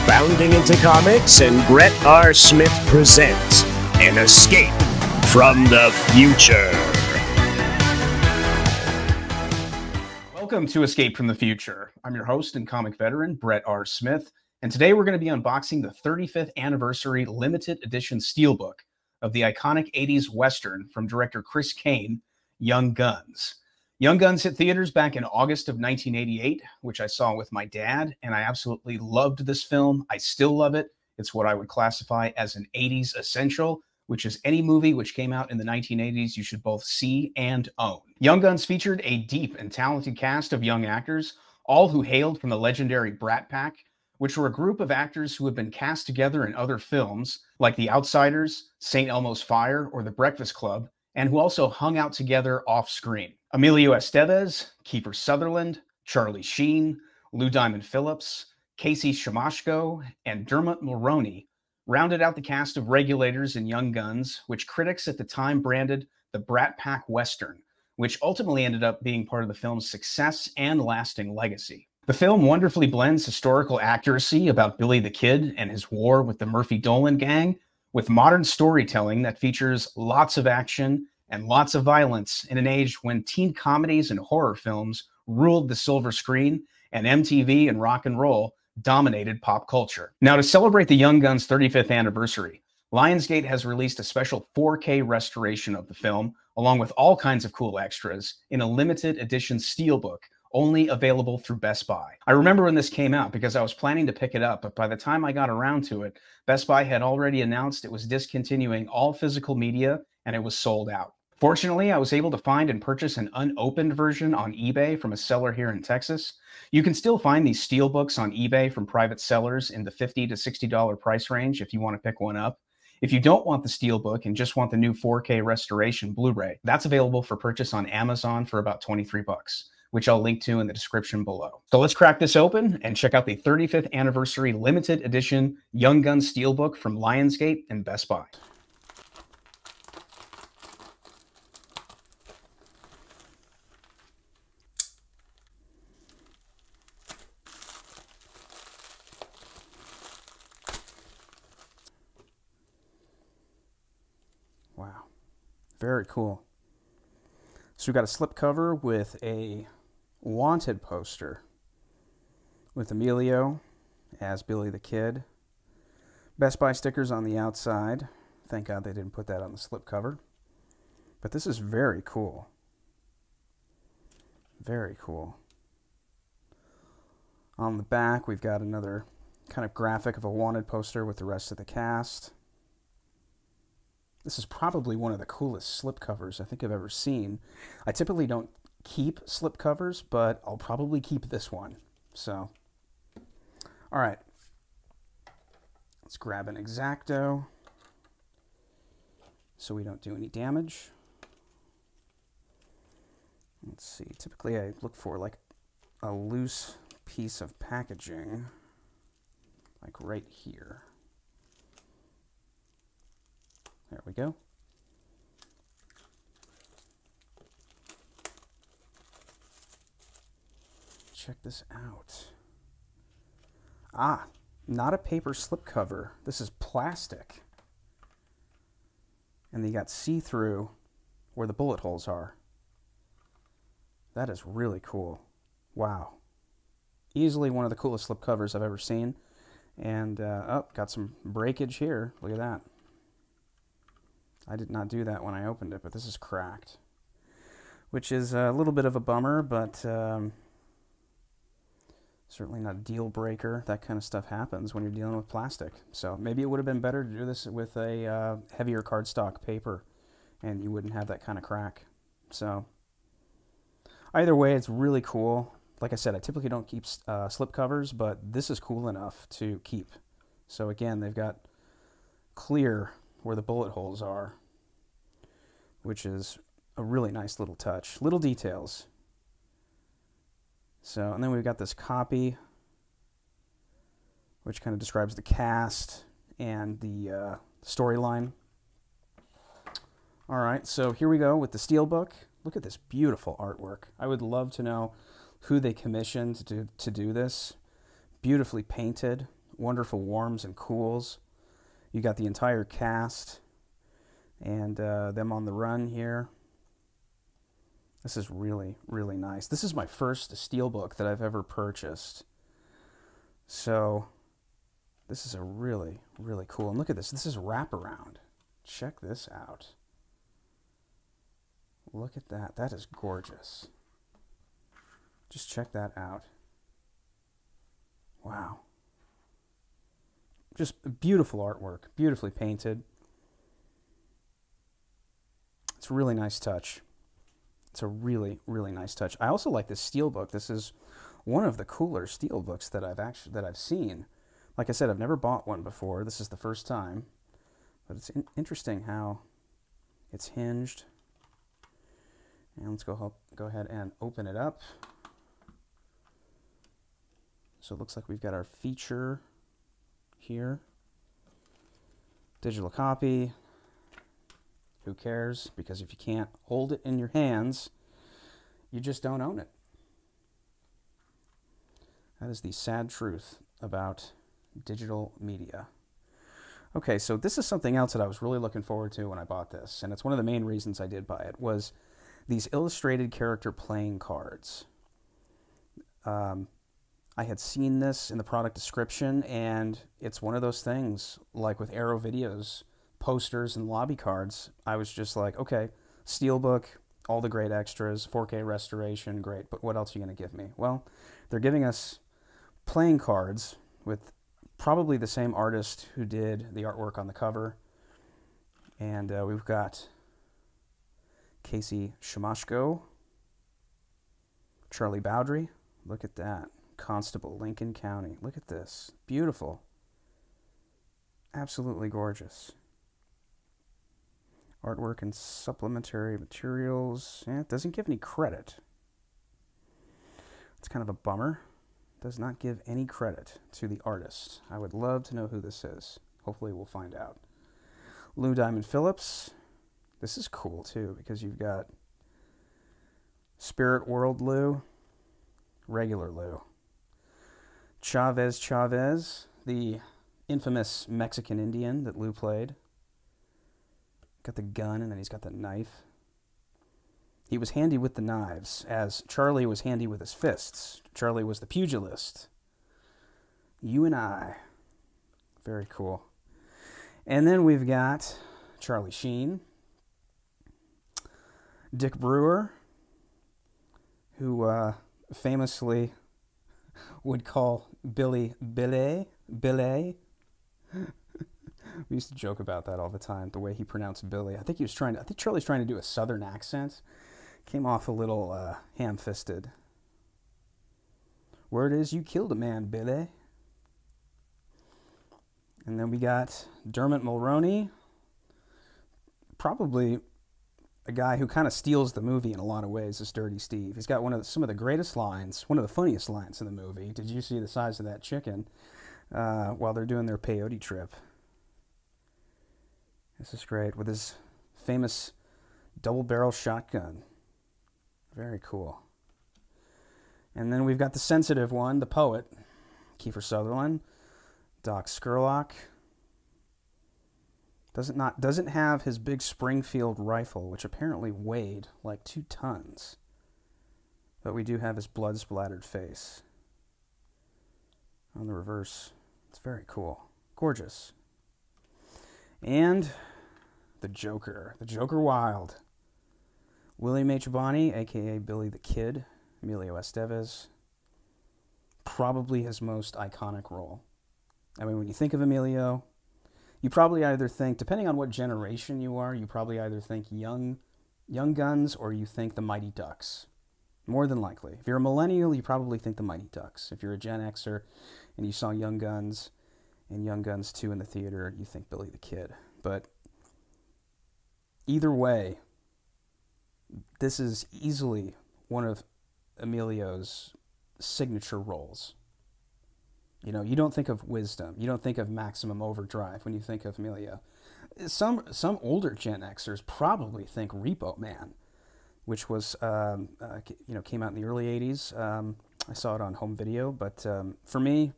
Bounding into comics, and Brett R. Smith presents An Escape from the Future. Welcome to Escape from the Future. I'm your host and comic veteran, Brett R. Smith, and today we're going to be unboxing the 35th anniversary limited edition steelbook of the iconic 80s Western from director Chris Kane, Young Guns. Young Guns hit theaters back in August of 1988, which I saw with my dad, and I absolutely loved this film. I still love it. It's what I would classify as an 80s essential, which is any movie which came out in the 1980s you should both see and own. Young Guns featured a deep and talented cast of young actors, all who hailed from the legendary Brat Pack, which were a group of actors who had been cast together in other films, like The Outsiders, St. Elmo's Fire, or The Breakfast Club, and who also hung out together off-screen. Emilio Estevez, Kiefer Sutherland, Charlie Sheen, Lou Diamond Phillips, Casey Siemaszko, and Dermot Mulroney rounded out the cast of regulators in Young Guns, which critics at the time branded the Brat Pack Western, which ultimately ended up being part of the film's success and lasting legacy. The film wonderfully blends historical accuracy about Billy the Kid and his war with the Murphy-Dolan gang with modern storytelling that features lots of action and lots of violence in an age when teen comedies and horror films ruled the silver screen and MTV and rock and roll dominated pop culture. Now, to celebrate the Young Guns' 35th anniversary, Lionsgate has released a special 4K restoration of the film, along with all kinds of cool extras, in a limited edition steelbook, only available through Best Buy. I remember when this came out because I was planning to pick it up, but by the time I got around to it, Best Buy had already announced it was discontinuing all physical media and it was sold out. Fortunately, I was able to find and purchase an unopened version on eBay from a seller here in Texas. You can still find these steelbooks on eBay from private sellers in the $50 to $60 price range if you want to pick one up. If you don't want the steelbook and just want the new 4K restoration Blu-ray, that's available for purchase on Amazon for about 23 bucks, which I'll link to in the description below. So let's crack this open and check out the 35th anniversary limited edition Young Guns steelbook from Lionsgate and Best Buy. Wow, very cool. So we've got a slipcover with a wanted poster with Emilio as Billy the Kid. Best Buy stickers on the outside. Thank God they didn't put that on the slipcover. But this is very cool. Very cool. On the back, we've got another kind of graphic of a wanted poster with the rest of the cast. This is probably one of the coolest slipcovers I think I've ever seen. I typically don't keep slipcovers, but I'll probably keep this one. So, all right. Let's grab an X-Acto so we don't do any damage. Let's see. Typically I look for like a loose piece of packaging, like right here. There we go. Check this out. Ah, not a paper slipcover. This is plastic. And they got see-through where the bullet holes are. That is really cool. Wow. Easily one of the coolest slipcovers I've ever seen. And, oh, got some breakage here. Look at that. I did not do that when I opened it, but this is cracked. Which is a little bit of a bummer, but certainly not a deal breaker. That kind of stuff happens when you're dealing with plastic. So maybe it would have been better to do this with a heavier cardstock paper, and you wouldn't have that kind of crack. So either way, it's really cool. Like I said, I typically don't keep slipcovers, but this is cool enough to keep. So again, they've got clear where the bullet holes are, which is a really nice little touch. Little details. So, and then we've got this copy, which kind of describes the cast and the storyline. All right, so here we go with the steelbook. Look at this beautiful artwork. I would love to know who they commissioned to do this. Beautifully painted wonderful warms and cools. You got the entire cast and them on the run here. This is really, really nice. This is my first steelbook that I've ever purchased. So this is a really, really cool. And look at this. This is wraparound. Check this out. Look at that. That is gorgeous. Just check that out. Wow. Just beautiful artwork. Beautifully painted. It's a really nice touch. It's a really, really nice touch. I also like this steelbook. This is one of the cooler steelbooks that I've seen. Like I said, I've never bought one before. This is the first time. But it's interesting how it's hinged. And let's go ahead and open it up. So it looks like we've got our feature here. Digital copy. Who cares? Because if you can't hold it in your hands, you just don't own it. That is the sad truth about digital media. Okay, so this is something else that I was really looking forward to when I bought this, and it's one of the main reasons I did buy it, was these illustrated character playing cards. I had seen this in the product description, and it's one of those things, like with Arrow Videos posters and lobby cards. I was just like, okay, steelbook, all the great extras, 4K restoration, great, but what else are you going to give me? Well, they're giving us playing cards with probably the same artist who did the artwork on the cover. And we've got Casey Shimashko, Charlie Bowdry. Look at that. Constable, Lincoln County. Look at this. Beautiful. Absolutely gorgeous. Artwork and supplementary materials. It doesn't give any credit. It's kind of a bummer. Does not give any credit to the artist. I would love to know who this is. Hopefully we'll find out. Lou Diamond Phillips. This is cool too, because you've got Spirit World Lou, regular Lou. Chavez, the infamous Mexican Indian that Lou played. Got the gun, and then he's got the knife. He was handy with the knives, as Charlie was handy with his fists. Charlie was the pugilist. You and I. Very cool. And then we've got Charlie Sheen. Dick Brewer, who famously would call Billy Billy. We used to joke about that all the time, the way he pronounced Billy. I think Charlie's trying to do a southern accent. Came off a little ham-fisted. Word is you killed a man, Billy. And then we got Dermot Mulroney. Probably a guy who kind of steals the movie in a lot of ways, this Dirty Steve. He's got some of the greatest lines, one of the funniest lines in the movie. Did you see the size of that chicken while they're doing their peyote trip? This is great, with his famous double-barrel shotgun. Very cool. And then we've got the sensitive one, the poet, Kiefer Sutherland. Doc Scurlock. Doesn't have his big Springfield rifle, which apparently weighed like 2 tons. But we do have his blood-splattered face. On the reverse. It's very cool. Gorgeous. And the Joker. The Joker Wild. William H. Bonney, a.k.a. Billy the Kid. Emilio Estevez. Probably his most iconic role. I mean, when you think of Emilio, you probably either think, depending on what generation you are, you probably either think Young Guns or you think the Mighty Ducks. More than likely. If you're a millennial, you probably think the Mighty Ducks. If you're a Gen Xer and you saw Young Guns and Young Guns 2 in the theater, you think Billy the Kid. But either way, this is easily one of Emilio's signature roles. You know, you don't think of Wisdom. You don't think of Maximum Overdrive when you think of Emilio. Some older Gen Xers probably think Repo Man, which was, came out in the early 80s. I saw it on home video. But for me,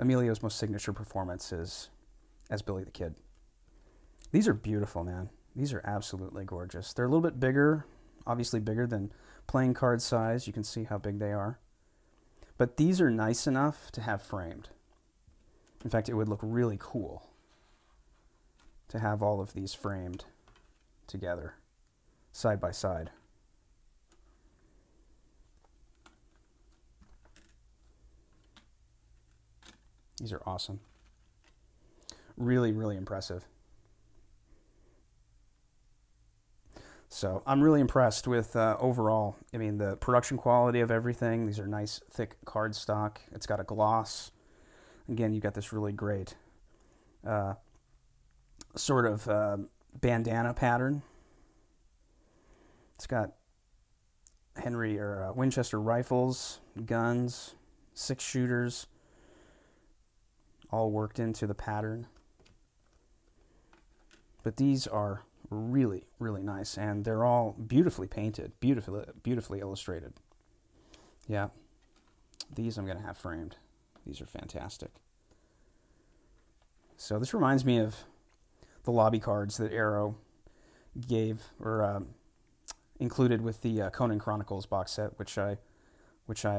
Emilio's most signature performance is as Billy the Kid. These are beautiful, man. These are absolutely gorgeous. They're a little bit bigger, obviously bigger than playing card size. You can see how big they are. But these are nice enough to have framed. In fact, it would look really cool to have all of these framed together, side by side. These are awesome. Really, really impressive. So I'm really impressed with overall, I mean, the production quality of everything. These are nice, thick cardstock. It's got a gloss. Again, you've got this really great sort of bandana pattern. It's got Henry or Winchester rifles, guns, 6-shooters, all worked into the pattern. But these are really, really nice, and they're all beautifully painted, beautifully illustrated. Yeah, these I'm going to have framed. These are fantastic. So this reminds me of the lobby cards that Arrow gave or included with the Conan Chronicles box set, which I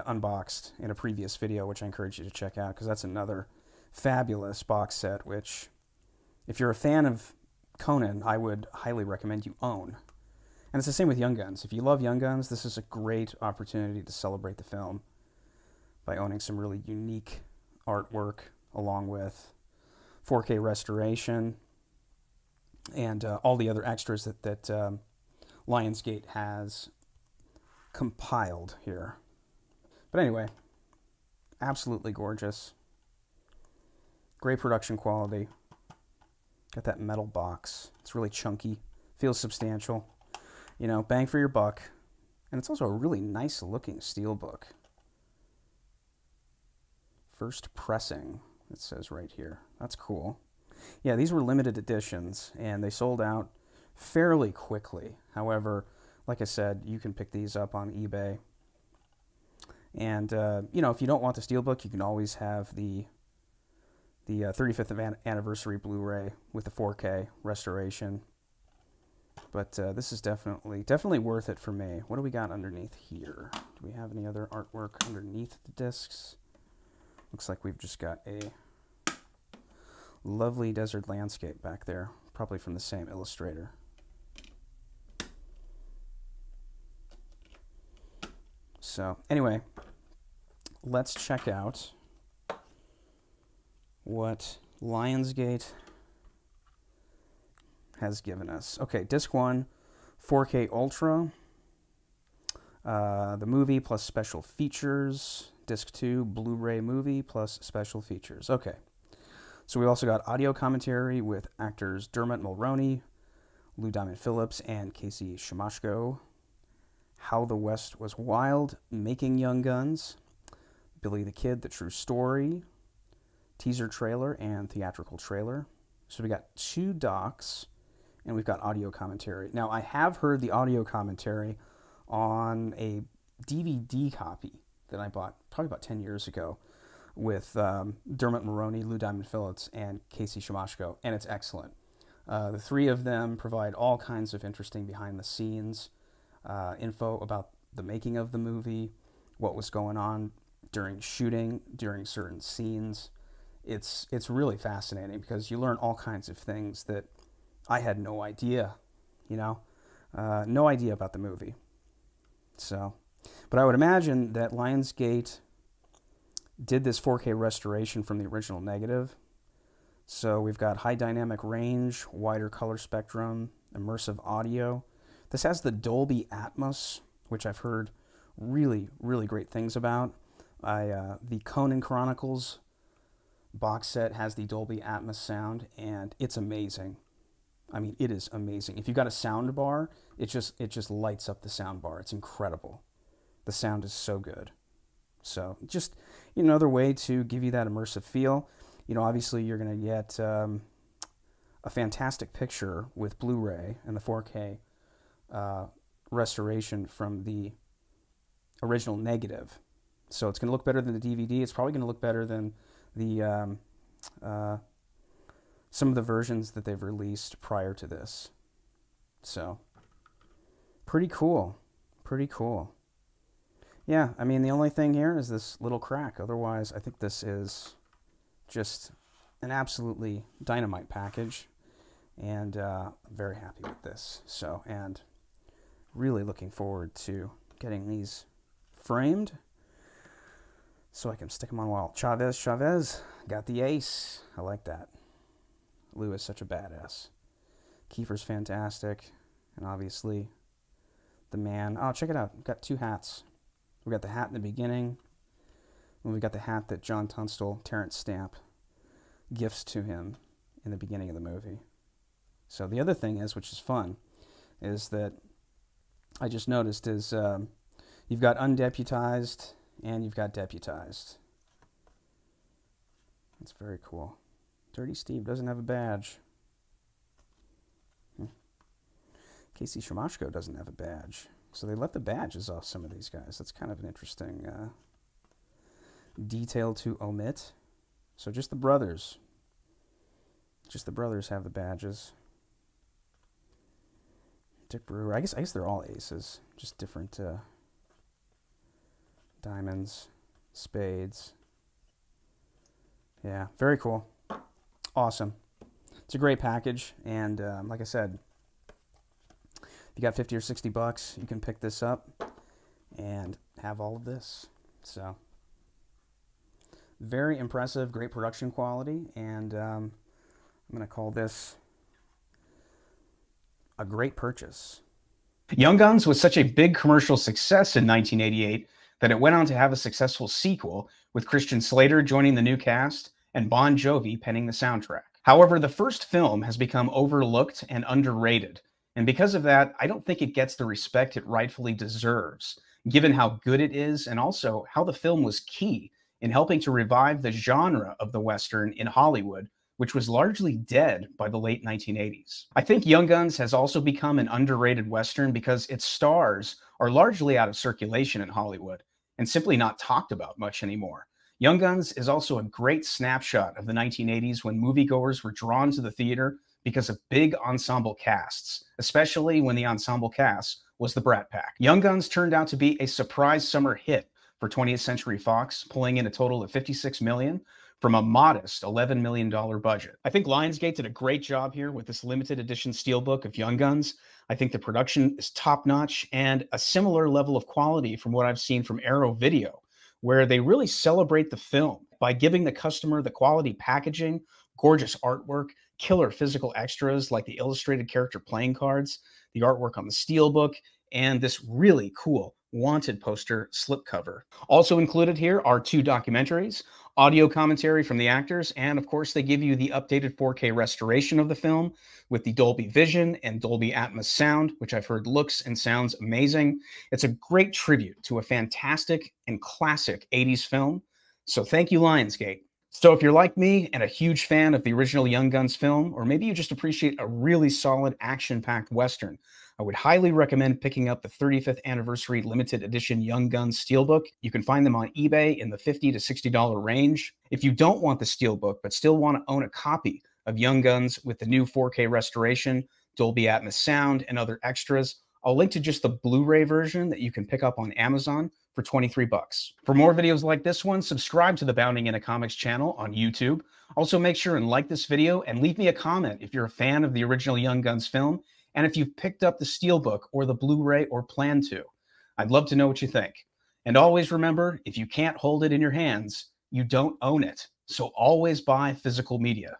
unboxed in a previous video, which I encourage you to check out, because that's another fabulous box set, which, if you're a fan of Conan, I would highly recommend you own. And it's the same with Young Guns. If you love Young Guns, this is a great opportunity to celebrate the film by owning some really unique artwork, along with 4K restoration and all the other extras that Lionsgate has compiled here. But anyway, absolutely gorgeous. Great production quality. Got that metal box. It's really chunky. Feels substantial. You know, bang for your buck. And it's also a really nice looking steelbook. First pressing, it says right here. That's cool. Yeah, these were limited editions, and they sold out fairly quickly. However, like I said, you can pick these up on eBay. And, you know, if you don't want the steelbook, you can always have the 35th anniversary Blu-ray with the 4K restoration. But this is definitely worth it for me. What do we got underneath here? Do we have any other artwork underneath the discs? Looks like we've just got a lovely desert landscape back there, probably from the same illustrator. So anyway, let's check out what Lionsgate has given us. Okay, disc 1, 4K Ultra, the movie plus special features. Disc 2, Blu-ray movie plus special features. Okay, so we also got audio commentary with actors Dermot Mulroney, Lou Diamond Phillips, and Casey Siemaszko. How the West Was Wild, Making Young Guns, Billy the Kid, The True Story, teaser trailer and theatrical trailer. So we got 2 docs, and we've got audio commentary. Now, I have heard the audio commentary on a DVD copy that I bought probably about 10 years ago with Dermot Mulroney, Lou Diamond Phillips, and Casey Siemaszko, and it's excellent. The 3 of them provide all kinds of interesting behind-the-scenes info about the making of the movie, what was going on during shooting, during certain scenes. It's really fascinating because you learn all kinds of things that I had no idea, you know, no idea about the movie. So, but I would imagine that Lionsgate did this 4K restoration from the original negative. So we've got high dynamic range, wider color spectrum, immersive audio. This has the Dolby Atmos, which I've heard really, really great things about. The Conan Chronicles box set has the Dolby Atmos sound, and it's amazing. I mean, it is amazing. If you've got a sound bar, it just lights up the sound bar. It's incredible. The sound is so good. So just another way to give you that immersive feel. You know, obviously you're going to get a fantastic picture with Blu-ray and the 4K restoration from the original negative. So it's going to look better than the DVD. It's probably going to look better than the some of the versions that they've released prior to this. So, pretty cool. Pretty cool. Yeah, I mean, the only thing here is this little crack. Otherwise, I think this is just an absolutely dynamite package. And I'm very happy with this. So, and really looking forward to getting these framed so I can stick them on a wall. Chavez got the ace. I like that. Lou is such a badass. Kiefer's fantastic. And obviously, the man. Oh, check it out. We've got two hats. We got the hat in the beginning. And we got the hat that John Tunstall, Terrence Stamp, gifts to him in the beginning of the movie. So the other thing is, which is fun, is that I just noticed is you've got undeputized and you've got deputized. That's very cool. Dirty Steve doesn't have a badge. Casey Shimashko doesn't have a badge. So they let the badges off some of these guys. That's kind of an interesting detail to omit. So just the brothers. Just the brothers have the badges. Dick Brewer. I guess they're all aces. Just different diamonds, spades. Yeah, very cool. Awesome. It's a great package, and like I said, if you got 50 or 60 bucks, you can pick this up and have all of this. So, very impressive, great production quality, and I'm going to call this a great purchase. Young Guns was such a big commercial success in 1988 that it went on to have a successful sequel, with Christian Slater joining the new cast and Bon Jovi penning the soundtrack. However, the first film has become overlooked and underrated, and because of that, I don't think it gets the respect it rightfully deserves, given how good it is and also how the film was key in helping to revive the genre of the Western in Hollywood, which was largely dead by the late 1980s. I think Young Guns has also become an underrated Western because its stars are largely out of circulation in Hollywood and simply not talked about much anymore. Young Guns is also a great snapshot of the 1980s when moviegoers were drawn to the theater because of big ensemble casts, especially when the ensemble cast was the Brat Pack. Young Guns turned out to be a surprise summer hit for 20th Century Fox, pulling in a total of $56 million from a modest $11 million budget. I think Lionsgate did a great job here with this limited edition steelbook of Young Guns. I think the production is top-notch and a similar level of quality from what I've seen from Arrow Video, where they really celebrate the film by giving the customer the quality packaging, gorgeous artwork, killer physical extras like the illustrated character playing cards, the artwork on the steelbook, and this really cool Wanted poster slipcover. Also included here are 2 documentaries, audio commentary from the actors, and of course they give you the updated 4K restoration of the film with the Dolby Vision and Dolby Atmos sound, which I've heard looks and sounds amazing. It's a great tribute to a fantastic and classic 80s film, so thank you, Lionsgate. So if you're like me and a huge fan of the original Young Guns film, or maybe you just appreciate a really solid action-packed Western, I would highly recommend picking up the 35th anniversary limited edition Young Guns steelbook. You can find them on eBay in the $50 to $60 range. If you don't want the steelbook but still want to own a copy of Young Guns with the new 4K restoration, Dolby Atmos sound, and other extras, I'll link to just the Blu-ray version that you can pick up on Amazon for 23 bucks. For more videos like this one, subscribe to the Bounding Into Comics channel on YouTube. Also make sure and like this video and leave me a comment if you're a fan of the original Young Guns film, and if you've picked up the steelbook or the Blu-ray or plan to. I'd love to know what you think. And always remember, if you can't hold it in your hands, you don't own it. So always buy physical media.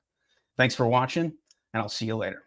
Thanks for watching, and I'll see you later.